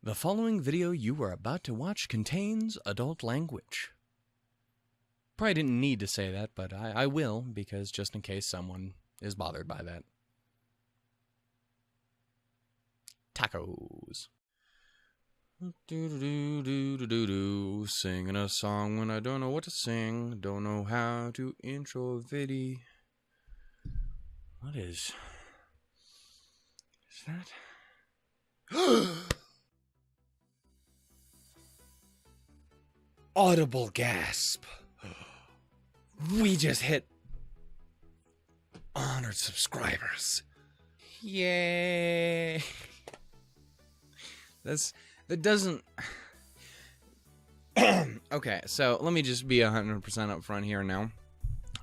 The following video you are about to watch contains adult language. Probably didn't need to say that, but I will, because just in case someone is bothered by that. Tacos. Do-do-do-do-do-do-do. Singing a song when I don't know what to sing. Don't know how to intro a video. What is that? Audible gasp. We just hit 100 subscribers. Yay. That doesn't... Okay, so let me just be 100% up front here now.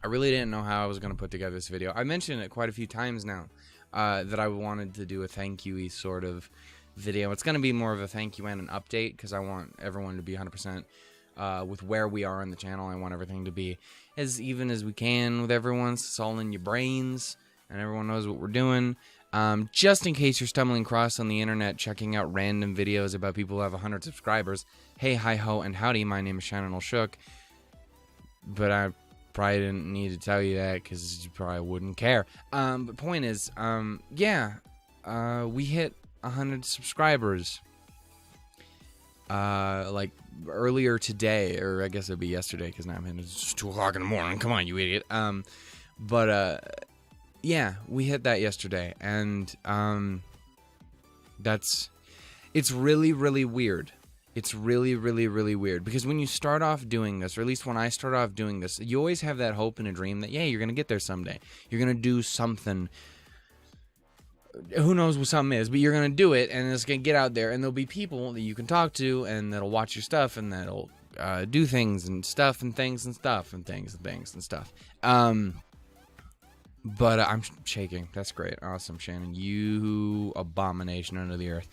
I really didn't know how I was going to put together this video. I mentioned it quite a few times now, that I wanted to do a thank you-y sort of video. It's going to be more of a thank you and an update, because I want everyone to be 100% with where we are on the channel. I want everything to be as even as we can with everyone, so it's all in your brains, and everyone knows what we're doing. Just in case you're stumbling across on the internet checking out random videos about people who have 100 subscribers, hey, hi, ho, and howdy, my name is Shannon Shook, but I probably didn't need to tell you that because you probably wouldn't care. But point is, we hit 100 subscribers, like earlier today, or I guess it'd be yesterday because now it's 2 o'clock in the morning. Come on, you idiot. Yeah, we hit that yesterday, and it's really, really weird. It's really, really, really weird, because when you start off doing this, or at least when I start off doing this, you always have that hope and a dream that, yeah, you're going to get there someday. You're going to do something. Who knows what something is, but you're going to do it, and it's going to get out there, and there'll be people that you can talk to, and that'll watch your stuff, and that'll do things, and stuff, and things, and stuff, and things, and things, and stuff. But I'm shaking. That's great. Awesome, Shannon. You abomination under the earth.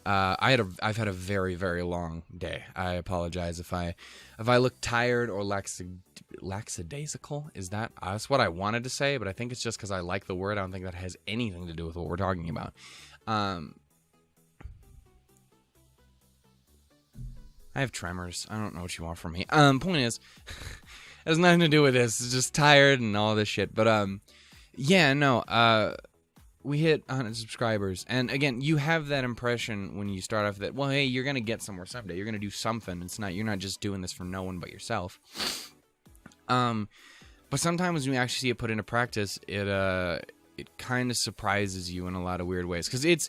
I've had a very, very long day. I apologize if I look tired or lackadaisical. That's what I wanted to say, but I think it's just because I like the word. I don't think that has anything to do with what we're talking about. I have tremors. I don't know what you want from me. Point is, it has nothing to do with this. It's just tired and all this shit. But yeah, no. We hit 100 subscribers, and again, you have that impression when you start off that, well, hey, you're gonna get somewhere someday. You're gonna do something. You're not just doing this for no one but yourself. But sometimes when you actually see it put into practice, it kind of surprises you in a lot of weird ways, because in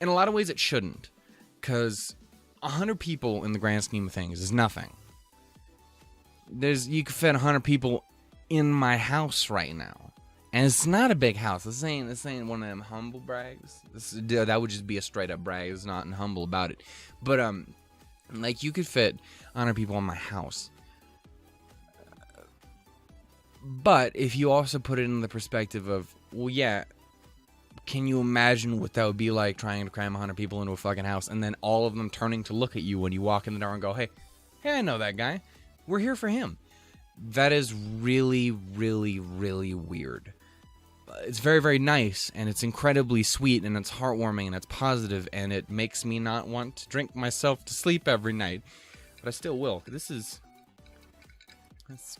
a lot of ways it shouldn't, because 100 people in the grand scheme of things is nothing. You could fit 100 people in my house right now. And it's not a big house. This ain't one of them humble brags. That would just be a straight up brag. It's not humble about it. But like, you could fit 100 people in my house. But if you also put it in the perspective of, well, yeah, can you imagine what that would be like trying to cram 100 people into a fucking house, and then all of them turning to look at you when you walk in the door and go, hey, I know that guy. We're here for him. That is really, really, really weird. It's very, very nice, and it's incredibly sweet, and it's heartwarming, and it's positive, and it makes me not want to drink myself to sleep every night. But I still will. That's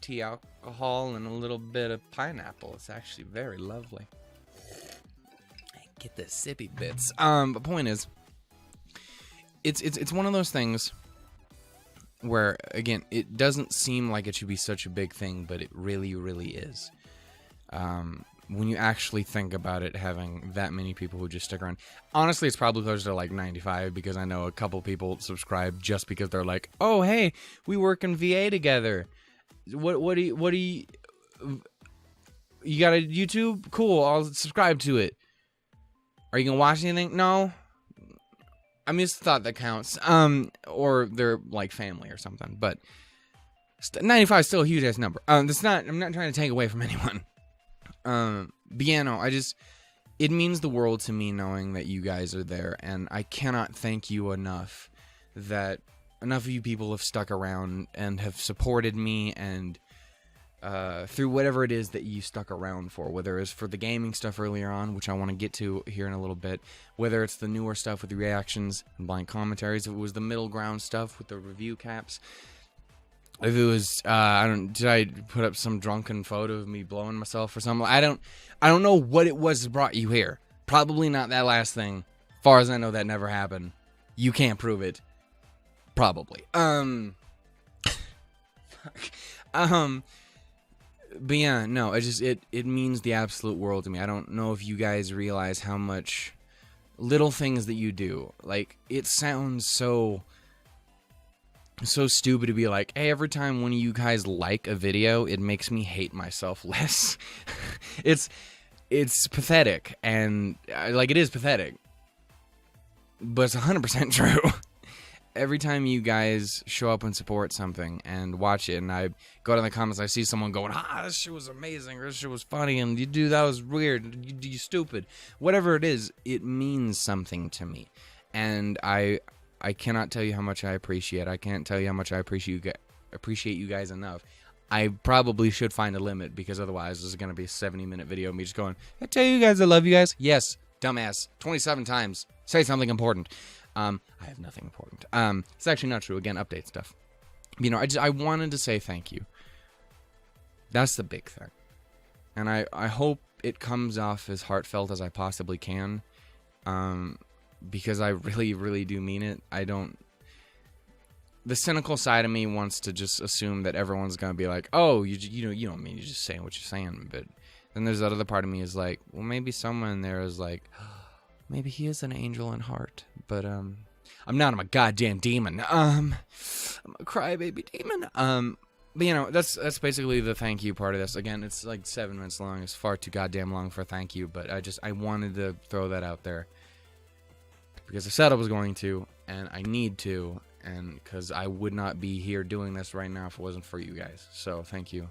tea alcohol and a little bit of pineapple. It's actually very lovely. Get the sippy bits. But point is, it's one of those things where, again, it doesn't seem like it should be such a big thing, but it really, really is. When you actually think about it, having that many people who just stick around. Honestly, it's probably closer to like 95, because I know a couple people subscribe just because they're like, oh, hey, we work in VA together. What do you got a YouTube? Cool, I'll subscribe to it. Are you gonna watch anything? No. I mean, it's the thought that counts. Or they're like family or something, but 95 is still a huge ass number. I'm not trying to take away from anyone. But yeah, no, it means the world to me knowing that you guys are there, and I cannot thank you enough that enough of you people have stuck around and have supported me and through whatever it is that you stuck around for, whether it's for the gaming stuff earlier on, which I want to get to here in a little bit, whether it's the newer stuff with the reactions and blind commentaries, if it was the middle ground stuff with the review caps, if it was, did I put up some drunken photo of me blowing myself or something? I don't know what it was that brought you here. Probably not that last thing. Far as I know, that never happened. You can't prove it. Probably. But yeah, no, it means the absolute world to me. I don't know if you guys realize how much little things that you do. Like, it sounds so stupid to be like, hey, every time one of you guys like a video, it makes me hate myself less. It's pathetic, and like, it is pathetic, but it's 100% true. Every time you guys show up and support something and watch it, and I go down in the comments, I see someone going, this shit was amazing, or this shit was funny, and that was weird, you stupid. Whatever it is, it means something to me. And I cannot tell you how much I appreciate it. I can't tell you how much I appreciate you guys enough. I probably should find a limit, because otherwise this is going to be a 70-minute video of me just going, I tell you guys I love you guys. Yes, dumbass. 27 times. Say something important. I have nothing important. It's actually not true. Again, update stuff. You know, I wanted to say thank you. That's the big thing. And I hope it comes off as heartfelt as I possibly can. Because I really, really do mean it. The cynical side of me wants to just assume that everyone's going to be like, oh, you don't mean, you're just saying what you're saying. But then there's that other part of me is like, well, maybe someone there is like, maybe he is an angel in heart, but I'm not. I'm a goddamn demon. I'm a crybaby demon. But you know, that's basically the thank you part of this. Again, it's like 7 minutes long. It's far too goddamn long for a thank you, but I wanted to throw that out there because I said I was going to, and I need to, and because I would not be here doing this right now if it wasn't for you guys. So thank you.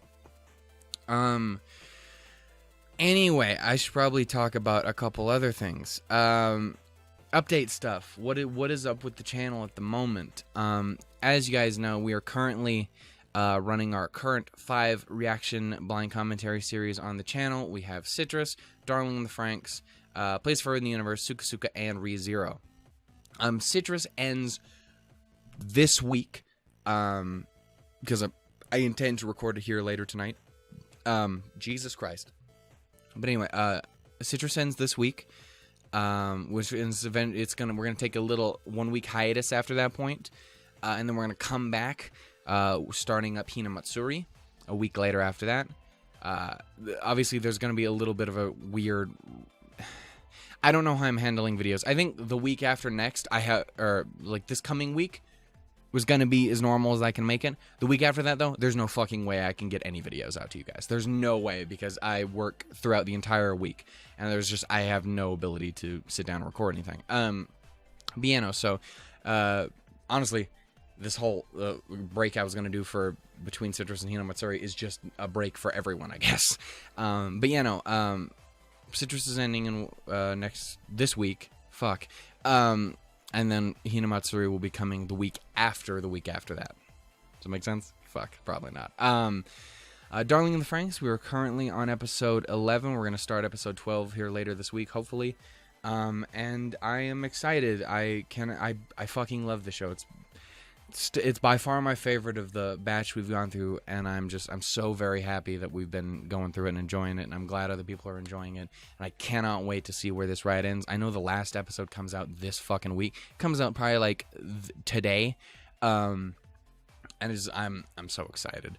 Anyway, I should probably talk about a couple other things. Update stuff. What is up with the channel at the moment? As you guys know, we are currently running our current 5 reaction blind commentary series on the channel. We have Citrus, Darling in the Franxx, Place Further in the Universe, Suka Suka, and ReZero. Citrus ends this week because I intend to record it here later tonight. Jesus Christ. But anyway, Citrus ends this week, which is we're gonna take a little 1-week hiatus after that point, and then we're gonna come back, starting up Hinamatsuri a week later after that. Obviously, there's gonna be a little bit of a weird. I don't know how I'm handling videos. I think the week after next, like this coming week, was going to be as normal as I can make it. The week after that, though, there's no fucking way I can get any videos out to you guys. There's no way, because I work throughout the entire week, and I have no ability to sit down and record anything. But you know, so, honestly, this whole break I was going to do for between Citrus and Hinamatsuri is just a break for everyone, I guess. But you know, Citrus is ending in this week. Fuck. And then Hinamatsuri will be coming the week after that. Does that make sense? Fuck, probably not. Darling in the Franxx, we are currently on episode 11. We're going to start episode 12 here later this week, hopefully. And I am excited. I fucking love the show. It's by far my favorite of the batch we've gone through, and I'm so very happy that we've been going through it and enjoying it, and I'm glad other people are enjoying it, and I cannot wait to see where this ride ends. I know the last episode comes out this fucking week. It comes out probably like today, and I'm so excited.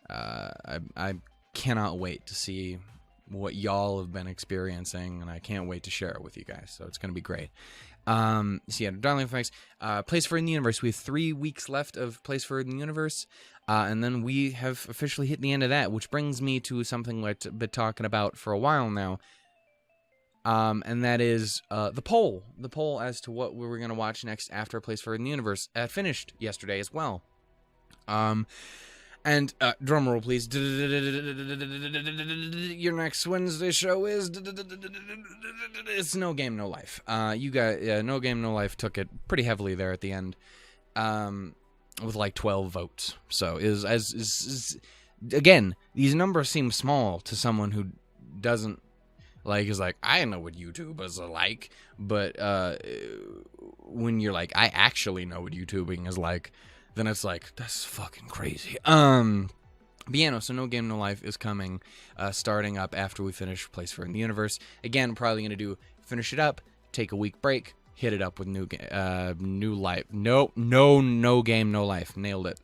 I cannot wait to see what y'all have been experiencing, and I can't wait to share it with you guys, so it's gonna be great. So yeah, Darling in the Franxx, Place Further in the Universe. We have 3 weeks left of Place Further in the Universe, and then we have officially hit the end of that, which brings me to something I've been talking about for a while now, and that is the poll. The poll as to what we were going to watch next after Place Further in the Universe finished yesterday as well. And drum roll, please. Your next Wednesday show is it's No Game No Life. You got No Game No Life took it pretty heavily there at the end, with like 12 votes. So is Again, these numbers seem small to someone who doesn't, like, is like, I know what YouTubers are like, but when you're like, I actually know what YouTubing is like, then it's like, that's fucking crazy. But yeah, no, so No Game No Life is coming, starting up after we finish Place for in the Universe. Again, probably gonna finish it up, take a week break, hit it up with New Life. No Game No Life. Nailed it.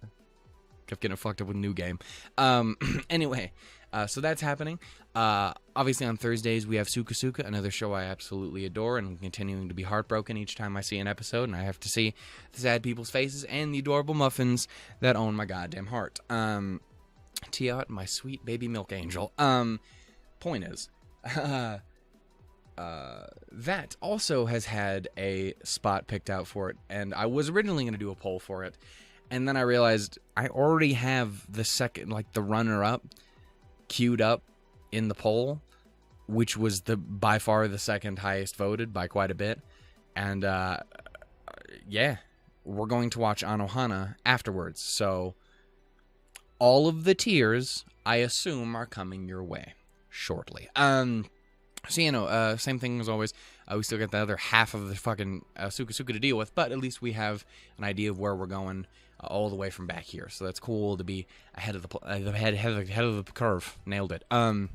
Kept getting fucked up with New Game. Anyway, so that's happening. Obviously on Thursdays we have Suka Suka, another show I absolutely adore, and continuing to be heartbroken each time I see an episode, and I have to see the sad people's faces and the adorable muffins that own my goddamn heart. Tiot, my sweet baby milk angel. Point is, that also has had a spot picked out for it, and I was originally going to do a poll for it, and then I realized I already have the second, like the runner-up, queued up in the poll, which was by far the second highest voted by quite a bit, and yeah, we're going to watch Anohana afterwards, so all of the tiers, I assume, are coming your way shortly. So, you know, same thing as always. We still got the other half of the fucking Suka Suka to deal with, but at least we have an idea of where we're going all the way from back here. So that's cool to be ahead of the curve. Nailed it. And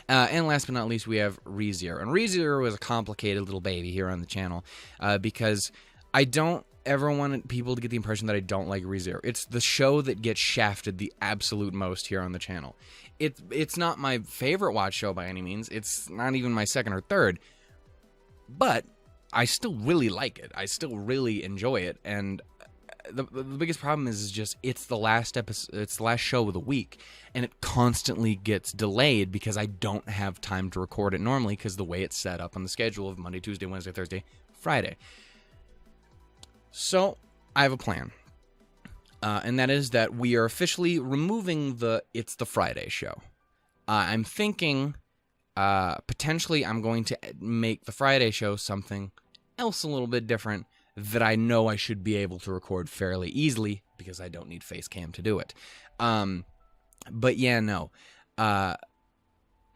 last but not least, we have ReZero. And ReZero is a complicated little baby here on the channel because I don't ever want people to get the impression that I don't like ReZero. It's the show that gets shafted the absolute most here on the channel. It's not my favorite watch show by any means. It's not even my second or third. But I still really like it. I still really enjoy it. And the biggest problem is just it's the last episode, it's the last show of the week, and it constantly gets delayed because I don't have time to record it normally because the way it's set up on the schedule of Monday, Tuesday, Wednesday, Thursday, Friday. So I have a plan. And that is that we are officially removing It's the Friday show. I'm thinking potentially I'm going to make the Friday show something else a little bit different that I know I should be able to record fairly easily because I don't need face cam to do it. But yeah, no.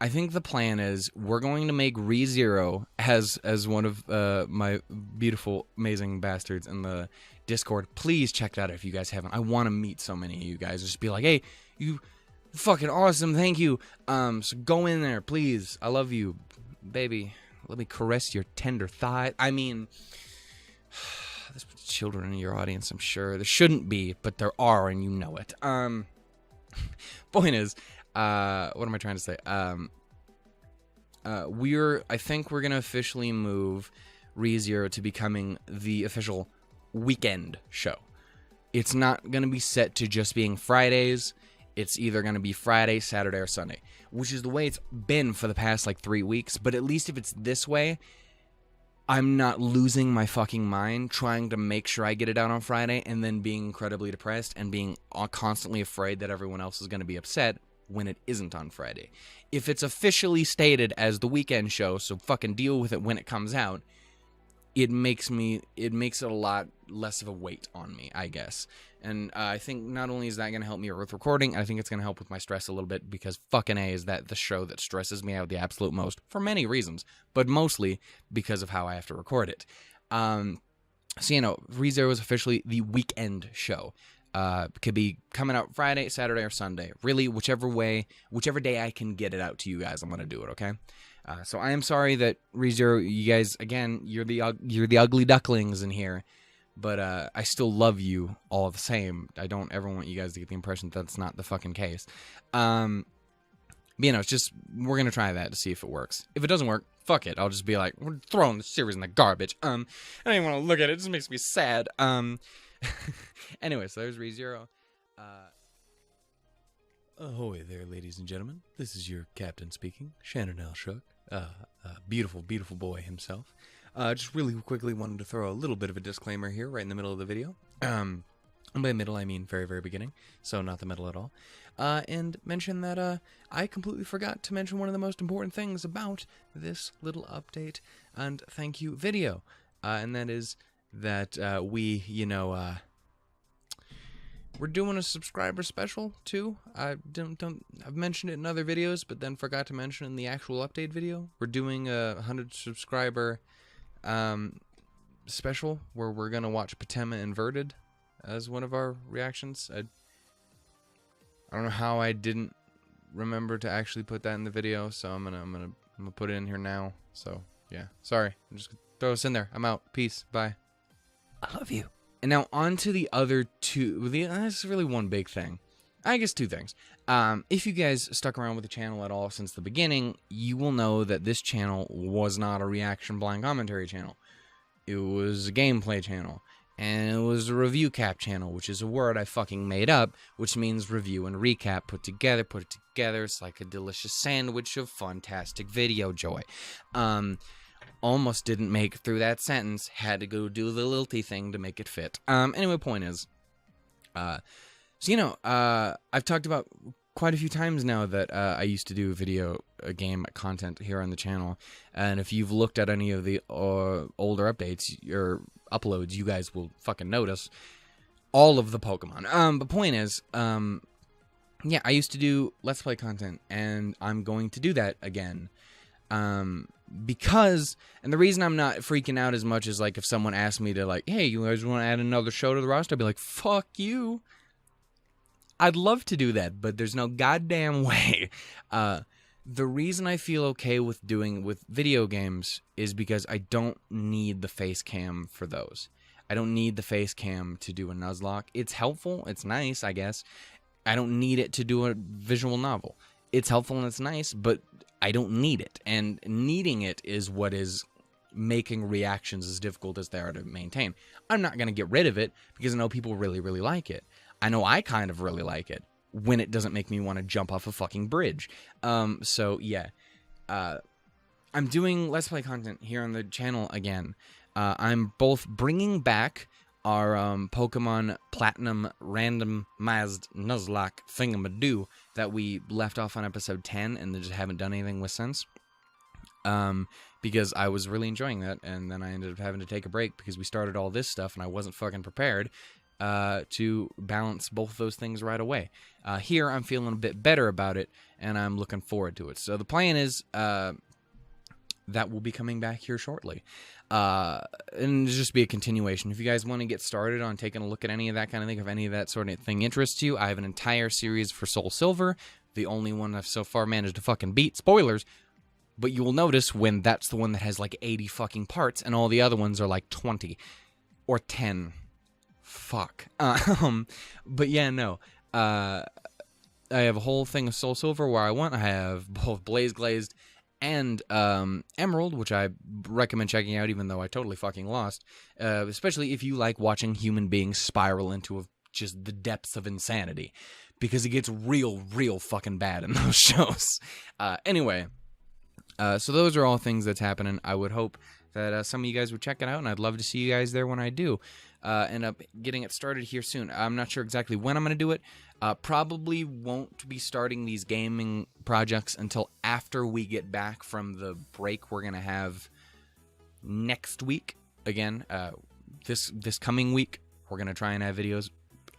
I think the plan is we're going to make ReZero as one of my beautiful, amazing bastards in the Discord. Please check it out if you guys haven't. I want to meet so many of you guys. Just be like, hey, you fucking awesome, thank you. So go in there, please. I love you, baby. Let me caress your tender thigh. I mean, there's children in your audience, I'm sure. There shouldn't be, but there are, and you know it. Point is, what am I trying to say? I think we're gonna officially move ReZero to becoming the official weekend show. It's not gonna be set to just being Fridays. It's either gonna be Friday, Saturday, or Sunday, which is the way it's been for the past like 3 weeks. But at least if it's this way, I'm not losing my fucking mind trying to make sure I get it out on Friday and then being incredibly depressed and being constantly afraid that everyone else is gonna be upset when it isn't on Friday. If it's officially stated as the weekend show, so fucking deal with it when it comes out, it makes it a lot less of a weight on me, I guess. And I think not only is that going to help me with recording, I think it's going to help with my stress a little bit, because fucking A, is that the show that stresses me out the absolute most, for many reasons, but mostly because of how I have to record it. So, you know, ReZero is officially the weekend show. Could be coming out Friday, Saturday, or Sunday. Really, whichever day I can get it out to you guys, I'm gonna do it. Okay. So I am sorry that ReZero, you guys, again, you're the ugly ducklings in here, but I still love you all the same. I don't ever want you guys to get the impression that that's not the fucking case. But, you know, it's just we're gonna try that to see if it works. If it doesn't work, fuck it. I'll just be like, we're throwing the series in the garbage. I don't even want to look at it. It just makes me sad. Anyway, so there's ReZero. Ahoy there, ladies and gentlemen. This is your captain speaking, Shannon Alshook. Beautiful, beautiful boy himself. Just really quickly wanted to throw a little bit of a disclaimer here right in the middle of the video. And by middle, I mean very, very beginning, so not the middle at all. And mention that I completely forgot to mention one of the most important things about this little update and thank you video. And that is that we, you know, we're doing a subscriber special too. I've mentioned it in other videos, but then forgot to mention it in the actual update video. We're doing a 100 subscriber special where we're gonna watch Patema Inverted as one of our reactions. I don't know how I didn't remember to actually put that in the video, so I'm gonna put it in here now. So yeah, sorry. I'm just gonna throw us in there. I'm out. Peace. Bye. I love you. And now on to the other two. That's really one big thing. I guess two things. If you guys stuck around with the channel at all since the beginning, you will know that this channel was not a reaction blind commentary channel. It was a gameplay channel. And it was a review cap channel, which is a word I fucking made up, which means review and recap put it together. It's like a delicious sandwich of fantastic video joy. Almost didn't make it through that sentence. Had to go do the lilty thing to make it fit. Anyway, point is, I've talked about quite a few times now that I used to do game content here on the channel, and if you've looked at any of the older updates or uploads, you guys will fucking notice all of the Pokemon. The point is, yeah, I used to do Let's Play content, and I'm going to do that again. Because, and the reason I'm not freaking out as much is, like, if someone asked me to, like, hey, you guys want to add another show to the roster, I'd be like, fuck you. I'd love to do that, but there's no goddamn way. The reason I feel okay with doing with video games is because I don't need the face cam for those. I don't need the face cam to do a Nuzlocke. It's helpful. It's nice, I guess. I don't need it to do a visual novel. It's helpful and it's nice, but I don't need it. And needing it is what is making reactions as difficult as they are to maintain. I'm not going to get rid of it because I know people really, really like it. I know I kind of really like it when it doesn't make me want to jump off a fucking bridge. So, yeah. I'm doing Let's Play content here on the channel again. I'm both bringing back our Pokemon Platinum randomized Nuzlocke thingamadoo that we left off on episode 10 and just haven't done anything with since. Because I was really enjoying that, and then I ended up having to take a break because we started all this stuff and I wasn't fucking prepared to balance both those things right away. Here, I'm feeling a bit better about it, and I'm looking forward to it. So the plan is that will be coming back here shortly. And just be a continuation. If you guys want to get started on taking a look at any of that kind of thing, if any of that sort of thing interests you, I have an entire series for Soul Silver, the only one I've so far managed to fucking beat. Spoilers! But you will notice when that's the one that has like 80 fucking parts, and all the other ones are like 20. Or 10. Fuck. But yeah, no. I have a whole thing of Soul Silver where I have both Blaze Glazed and Emerald, which I recommend checking out, even though I totally fucking lost. Especially if you like watching human beings spiral into just the depths of insanity. Because it gets real, real fucking bad in those shows. Anyway, so those are all things that's happening. I would hope that some of you guys would check it out, and I'd love to see you guys there when I do. End up getting it started here soon. I'm not sure exactly when I'm going to do it. Probably won't be starting these gaming projects until after we get back from the break we're going to have next week. Again, this coming week, we're going to try and have videos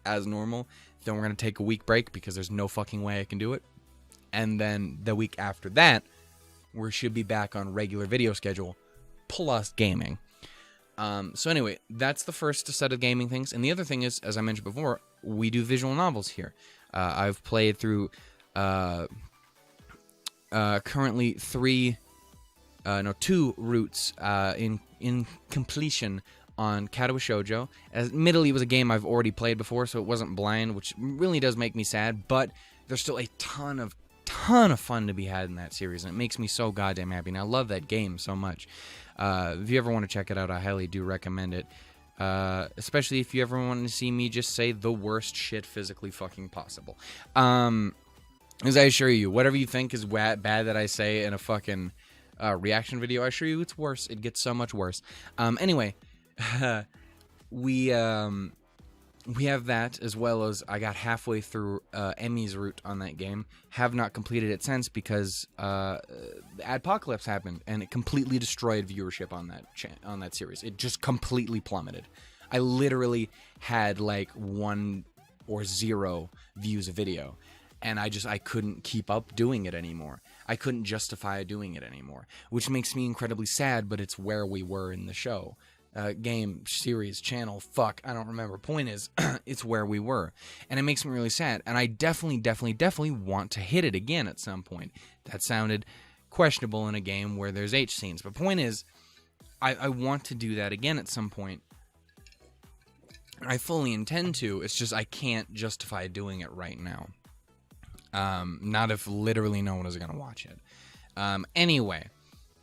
as normal. Then we're going to take a week break because there's no fucking way I can do it. And then the week after that, we should be back on regular video schedule, plus gaming. So anyway, that's the first set of gaming things. And the other thing is, as I mentioned before, we do visual novels here. I've played through currently 2 routes in completion on Katawa Shoujo. Admittedly, it was a game I've already played before, so it wasn't blind, which really does make me sad, but there's still a ton of fun to be had in that series, and it makes me so goddamn happy, and I love that game so much. If you ever want to check it out, I highly do recommend it. Especially if you ever want to see me just say the worst shit physically fucking possible. As I assure you, whatever you think is bad that I say in a fucking reaction video, I assure you it's worse. It gets so much worse. Anyway, we have that, as well as I got halfway through Emmy's route on that game. Have not completed it since because Adpocalypse happened, and it completely destroyed viewership on that series. It just completely plummeted. I literally had like one or 0 views a video. And I couldn't keep up doing it anymore. I couldn't justify doing it anymore, which makes me incredibly sad, but it's where we were in the show. Game, series, channel, fuck, I don't remember. Point is, it's where we were. And it makes me really sad. And I definitely want to hit it again at some point. That sounded questionable in a game where there's H scenes. But point is, I want to do that again at some point. I fully intend to. It's just I can't justify doing it right now. Not if literally no one is going to watch it. Anyway.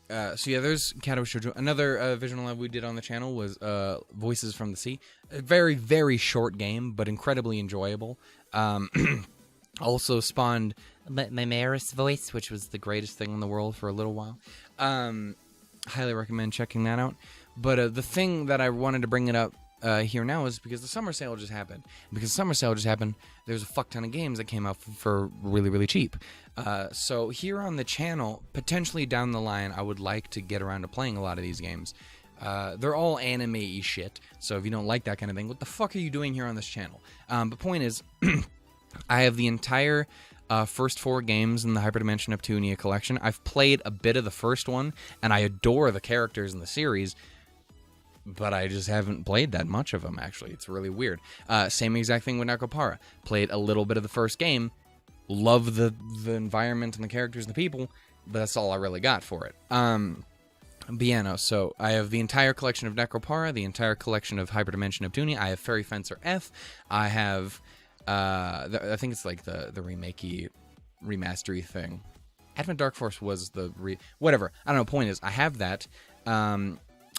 So yeah, there's Kato Shoujo. Another visual novel we did on the channel was Voices from the Sea. A very, very short game, but incredibly enjoyable. Also spawned Maris Voice, which was the greatest thing in the world for a little while. Highly recommend checking that out. But the thing that I wanted to bring it up here now is because the summer sale just happened. Because the summer sale just happened, there's a fuck ton of games that came out for really, really cheap. So here on the channel, potentially down the line, I would like to get around to playing a lot of these games. They're all anime-y shit, so if you don't like that kind of thing, what the fuck are you doing here on this channel? But point is, I have the entire first 4 games in the Hyperdimension Neptunia collection. I've played a bit of the first one, and I adore the characters in the series, but I just haven't played that much of them, actually. It's really weird. Same exact thing with Necropara. Played a little bit of the first game, love the environment and the characters and the people, but that's all I really got for it. But yeah, no, so I have the entire collection of Necropara, the entire collection of Hyperdimension Neptunia. I have Fairy Fencer F. I have, I think it's like the remakey, remastery thing. Advent Dark Force was the whatever. I don't know, point is, I have that.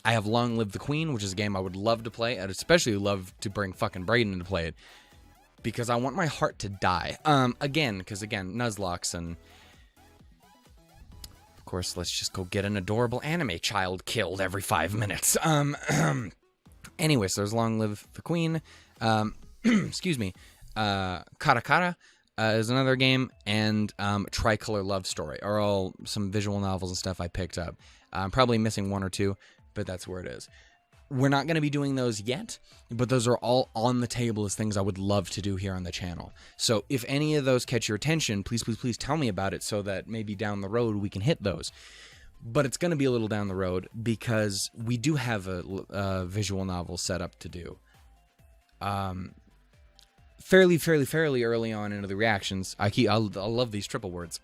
I have Long Live the Queen, which is a game I would love to play. I'd especially love to bring fucking Brayden to play it. Because I want my heart to die. Again, Nuzlocke and... Of course, let's just go get an adorable anime child killed every 5 minutes. Anyways, there's Long Live the Queen. Excuse me. Kara Kara is another game. And Tricolor Love Story are all some visual novels and stuff I picked up. I'm probably missing 1 or 2, but that's where it is. We're not going to be doing those yet, but those are all on the table as things I would love to do here on the channel. So if any of those catch your attention, please tell me about it so that maybe down the road we can hit those. But it's going to be a little down the road because we do have a visual novel set up to do. Fairly early on into the reactions. I love these triple words.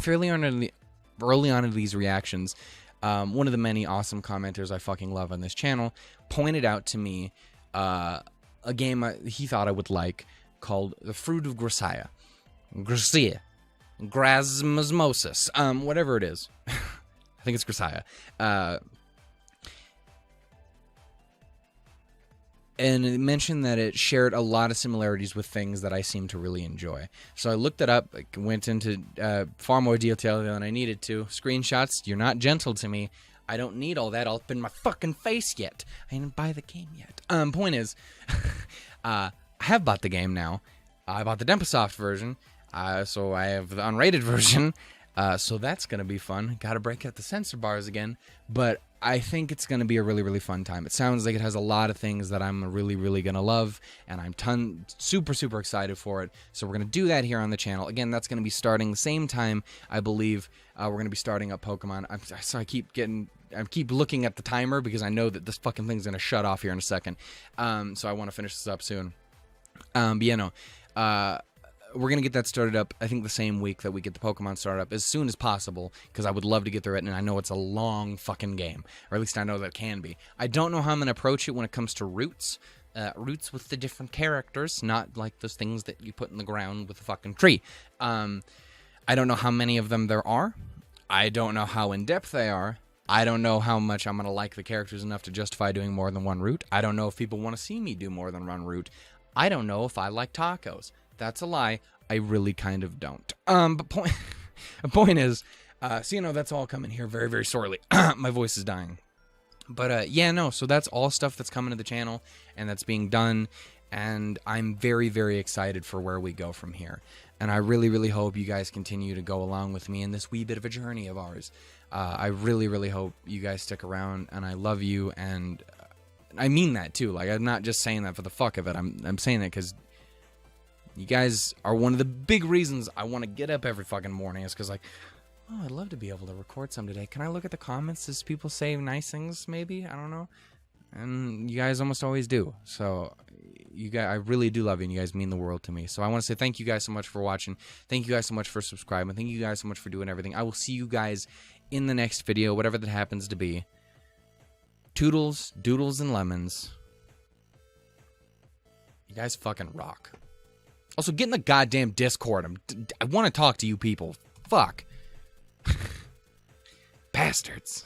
Fairly early on into these reactions, one of the many awesome commenters I fucking love on this channel pointed out to me a game he thought I would like called The Fruit of Gracia. Grasmosmosis. Whatever it is. I think it's Gracia. And it mentioned that it shared a lot of similarities with things that I seem to really enjoy. So I looked it up, went into far more detail than I needed to. Screenshots, you're not gentle to me. I don't need all that up in my fucking face yet. I didn't buy the game yet. Point is, I have bought the game now. I bought the Dempasoft version, so I have the unrated version. So that's going to be fun. Got to break out the censor bars again. But I think it's going to be a really fun time. It sounds like it has a lot of things that I'm really going to love, and I'm super excited for it. So we're going to do that here on the channel. Again, that's going to be starting the same time, I believe. We're going to be starting up Pokemon. So I keep looking at the timer because I know that this fucking thing's going to shut off here in a second. So I want to finish this up soon. But yeah, no. We're going to get that started up, I think, the same week that we get the Pokemon started up, as soon as possible, because I would love to get through it, and I know it's a long fucking game. Or at least I know that it can be. I don't know how I'm going to approach it when it comes to roots. Roots with the different characters, not like those things that you put in the ground with a fucking tree. I don't know how many of them there are. I don't know how in-depth they are. I don't know how much I'm going to like the characters enough to justify doing more than one route. I don't know if people want to see me do more than one route. I don't know if I like tacos. That's a lie. I really kind of don't. But the point is, so you know, that's all coming here very sorely. My voice is dying. But yeah, no, so that's all stuff that's coming to the channel and that's being done. And I'm very excited for where we go from here. And I really hope you guys continue to go along with me in this wee bit of a journey of ours. I really hope you guys stick around, and I love you, and I mean that too. Like, I'm not just saying that for the fuck of it. I'm saying that because You guys are one of the big reasons I want to get up every fucking morning. Is because, like, oh, I'd love to be able to record some today. Can I look at the comments? Does people say nice things, maybe? I don't know. And you guys almost always do. So, you guys, I really do love you, and you guys mean the world to me. So, I want to say thank you guys so much for watching. Thank you guys so much for subscribing. Thank you guys so much for doing everything. I will see you guys in the next video, whatever that happens to be. Toodles, doodles, and lemons. You guys fucking rock. Also, get in the goddamn Discord. I want to talk to you people. Fuck. Bastards.